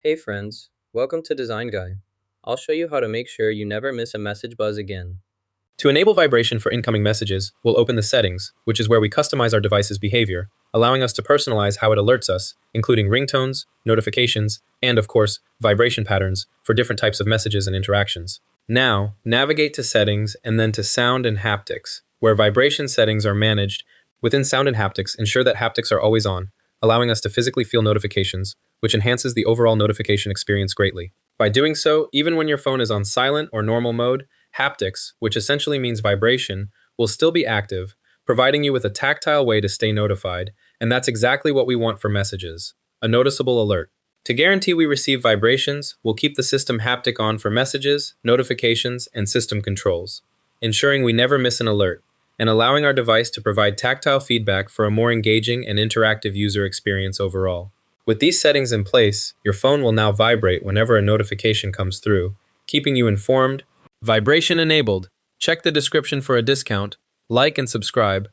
Hey friends, welcome to Design Guy. I'll show you how to make sure you never miss a message buzz again. To enable vibration for incoming messages, we'll open the settings, which is where we customize our device's behavior, allowing us to personalize how it alerts us, including ringtones, notifications, and of course, vibration patterns for different types of messages and interactions. Now, navigate to Settings and then to Sound and Haptics, where vibration settings are managed. Within Sound and Haptics, ensure that haptics are always on, allowing us to physically feel notifications, which enhances the overall notification experience greatly. By doing so, even when your phone is on silent or normal mode, haptics, which essentially means vibration, will still be active, providing you with a tactile way to stay notified, and that's exactly what we want for messages, a noticeable alert. To guarantee we receive vibrations, we'll keep the system haptic on for messages, notifications, and system controls, ensuring we never miss an alert, and allowing our device to provide tactile feedback for a more engaging and interactive user experience overall. With these settings in place, your phone will now vibrate whenever a notification comes through, keeping you informed. Vibration enabled. Check the description for a discount, like and subscribe,